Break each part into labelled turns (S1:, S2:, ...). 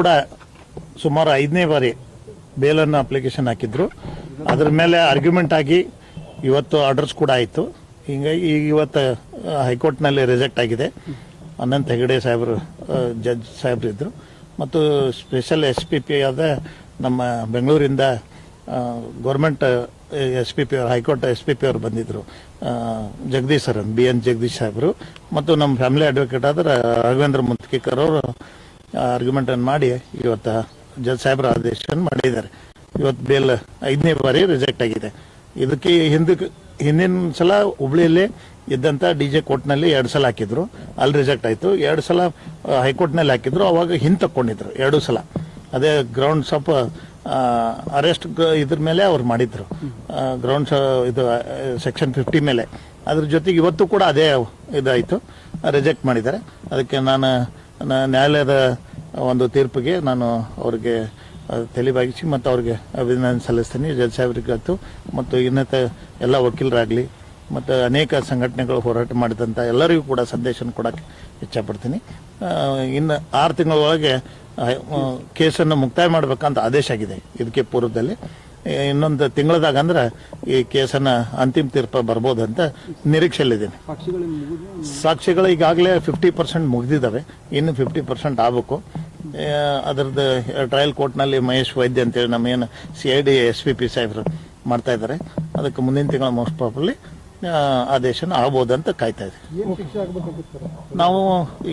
S1: ಕೂಡ ಸುಮಾರು 5ನೇ ಬಾರಿ ಬೇಲನ್ನು ಅಪ್ಲಿಕೇಶನ್ ಹಾಕಿದ್ರು. ಅದ್ರ ಮೇಲೆ ಆರ್ಗ್ಯುಮೆಂಟ್ ಆಗಿ ಇವತ್ತು ಆರ್ಡರ್ಸ್ ಕೂಡ ಆಯಿತು. ಹೀಗಾಗಿ ಇವತ್ತು ಹೈಕೋರ್ಟ್ನಲ್ಲಿ ರಿಜೆಕ್ಟ್ ಆಗಿದೆ. ಅನಂತ್ ಹೆಗಡೆ ಸಾಹೇಬರು ಜಡ್ಜ್ ಸಾಹೇಬ್ರು ಇದ್ದರು ಮತ್ತು ಸ್ಪೆಷಲ್ SPP ಆದ ನಮ್ಮ ಬೆಂಗಳೂರಿಂದ ಗೌರ್ಮೆಂಟ್ SPP ಅವರು, ಹೈಕೋರ್ಟ್ SPP ಅವರು ಬಂದಿದ್ದರು, ಜಗದೀಶ್ ಸರ್, BN ಜಗದೀಶ್ ಸಾಹೇಬರು, ಮತ್ತು ನಮ್ಮ ಫ್ಯಾಮಿಲಿ ಅಡ್ವೊಕೇಟ್ ಆದ ರಾಘವೇಂದ್ರ ಮುತ್ಕಿಕರ್ ಅವರು ಆರ್ಗ್ಯುಮೆಂಟನ್ನು ಮಾಡಿ ಇವತ್ತು ಜಡ್ಜ್ ಸಾಹೇಬರ ಆದೇಶ ಮಾಡಿದ್ದಾರೆ. ಇವತ್ತು ಬೇಲ್ 5ನೇ ಬಾರಿ ರಿಜೆಕ್ಟ್ ಆಗಿದೆ. ಇದಕ್ಕೆ ಹಿಂದಿನ ಸಲ ಹುಬ್ಳಿಯಲ್ಲಿ ಇದ್ದಂಥ DJ ಕೋರ್ಟ್ನಲ್ಲಿ 2 ಸಲ ಹಾಕಿದ್ರು, ಅಲ್ಲಿ ರಿಜೆಕ್ಟ್ ಆಯಿತು. 2 ಸಲ ಹೈಕೋರ್ಟ್ನಲ್ಲಿ ಹಾಕಿದ್ರು, ಅವಾಗ ಹಿಂತಕೊಂಡಿದ್ರು 2 ಸಲ. ಅದೇ ಗ್ರೌಂಡ್ಸ್ ಆಫ್ ಅರೆಸ್ಟ್ ಇದ್ರ ಮೇಲೆ ಅವ್ರು ಮಾಡಿದ್ರು, ಗ್ರೌಂಡ್ಸ್ ಇದು ಸೆಕ್ಷನ್ 50 ಮೇಲೆ. ಅದ್ರ ಜೊತೆಗೆ ಇವತ್ತು ಕೂಡ ಅದೇ ಇದಾಯಿತು, ರಿಜೆಕ್ಟ್ ಮಾಡಿದ್ದಾರೆ. ಅದಕ್ಕೆ ನಾನು ನ್ಯಾಯಾಲಯದ ಒಂದು ತೀರ್ಪಿಗೆ ನಾನು ಅವ್ರಿಗೆ ತಲೆಬಾಗಿಸಿ ಮತ್ತು ಅವ್ರಿಗೆ ಅಭಿನಂದನೆ ಸಲ್ಲಿಸ್ತೀನಿ, ಜಡ್ಜ್ ಸಾಹೇಬ್ರಿಗತ್ತು ಮತ್ತು ಇನ್ನತ ಎಲ್ಲ ವಕೀಲರಾಗಲಿ ಮತ್ತು ಅನೇಕ ಸಂಘಟನೆಗಳು ಹೋರಾಟ ಮಾಡಿದಂಥ ಎಲ್ಲರಿಗೂ ಕೂಡ ಸಂದೇಶ ಕೊಡೋಕ್ಕೆ ಇಚ್ಛಪಡ್ತೀನಿ. ಇನ್ನು 6 ತಿಂಗಳ ಒಳಗೆ ಕೇಸನ್ನು ಮುಕ್ತಾಯ ಮಾಡಬೇಕಂತ ಆದೇಶ ಆಗಿದೆ. ಇದಕ್ಕೆ ಪೂರ್ವದಲ್ಲಿ ಇನ್ನೊಂದು ತಿಂಗಳದಾಗ ಅಂದ್ರೆ ಈ ಕೇಸನ್ನು ಅಂತಿಮ ತೀರ್ಪು ಬರ್ಬೋದಂತ ನಿರೀಕ್ಷೆಯಲ್ಲಿದ್ದೀನಿ. ಸಾಕ್ಷಿಗಳು ಈಗಾಗಲೇ 50% ಮುಗಿದಿದ್ದಾವೆ, ಇನ್ನು 50% ಆಗಬೇಕು. ಅದರದ್ದು ಟ್ರಯಲ್ ಕೋರ್ಟ್ನಲ್ಲಿ ಮಹೇಶ್ ವೈದ್ಯ ಅಂತೇಳಿ ನಮ್ಮೇನು CID SPP ಸಾಹೇಬರು ಮಾಡ್ತಾ ಇದ್ದಾರೆ. ಅದಕ್ಕೆ ಮುಂದಿನ ತಿಂಗಳ ಮೋಸ್ಟ್ ಪ್ರಾಬಬ್ಲಿ ಆದೇಶನ ಆಗ್ಬೋದಂತ ಕಾಯ್ತಾ ಇದ್ದೀವಿ. ನಾವು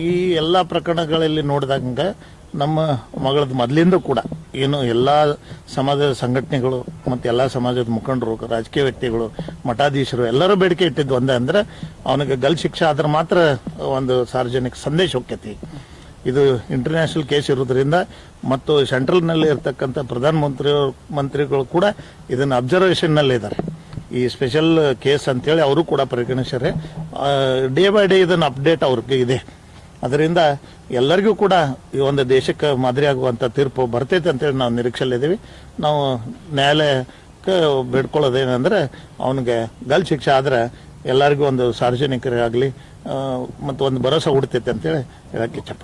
S1: ಈ ಎಲ್ಲ ಪ್ರಕರಣಗಳಲ್ಲಿ ನೋಡಿದಾಗ ನಮ್ಮ ಮಗಳದ್ದು ಮೊದಲಿಂದ ಕೂಡ ಏನು ಎಲ್ಲ ಸಮಾಜದ ಸಂಘಟನೆಗಳು ಮತ್ತು ಎಲ್ಲ ಸಮಾಜದ ಮುಖಂಡರು, ರಾಜಕೀಯ ವ್ಯಕ್ತಿಗಳು, ಮಠಾಧೀಶರು ಎಲ್ಲರೂ ಬೇಡಿಕೆ ಇಟ್ಟಿದ್ದು ಒಂದೇ ಅಂದ್ರೆ ಅವನಿಗೆ ಗಲ್ ಶಿಕ್ಷೆ ಆದ್ರೆ ಮಾತ್ರ ಒಂದು ಸಾರ್ವಜನಿಕ ಸಂದೇಶ ಹೋಗ್ತೈತಿ. ಇದು ಇಂಟರ್ನ್ಯಾಷನಲ್ ಕೇಸ್ ಇರೋದ್ರಿಂದ ಮತ್ತು ಸೆಂಟ್ರಲ್ನಲ್ಲಿ ಇರ್ತಕ್ಕಂಥ ಮಂತ್ರಿಗಳು ಕೂಡ ಇದನ್ನು ಅಬ್ಸರ್ವೇಷನ್ನಲ್ಲಿದ್ದಾರೆ. ಈ ಸ್ಪೆಷಲ್ ಕೇಸ್ ಅಂತೇಳಿ ಅವರು ಕೂಡ ಪರಿಗಣಿಸ್ಯಾರೆ. ಡೇ ಬೈ ಡೇ ಇದನ್ನು ಅಪ್ಡೇಟ್ ಅವ್ರಿಗೆ ಇದೆ. ಅದರಿಂದ ಎಲ್ಲರಿಗೂ ಕೂಡ ಈ ಒಂದು ದೇಶಕ್ಕೆ ಮಾದರಿ ಆಗುವಂಥ ತೀರ್ಪು ಬರ್ತೈತೆ ಅಂತೇಳಿ ನಾವು ನಿರೀಕ್ಷೆಯಲ್ಲಿದ್ದೀವಿ. ನಾವು ನ್ಯಾಯಾಲಯಕ್ಕೆ ಬೇಡ್ಕೊಳ್ಳೋದೇನೆಂದರೆ ಅವನಿಗೆ ಗಲ್ ಶಿಕ್ಷೆ ಆದರೆ ಎಲ್ಲರಿಗೂ ಒಂದು ಸಾರ್ವಜನಿಕರಾಗಲಿ ಮತ್ತು ಒಂದು ಭರೋಸೆ ಹುಡ್ತೈತೆ ಅಂತೇಳಿ ಹೇಳಕ್ಕೆ ಇಚ್ಛಪಡ್ತೀನಿ.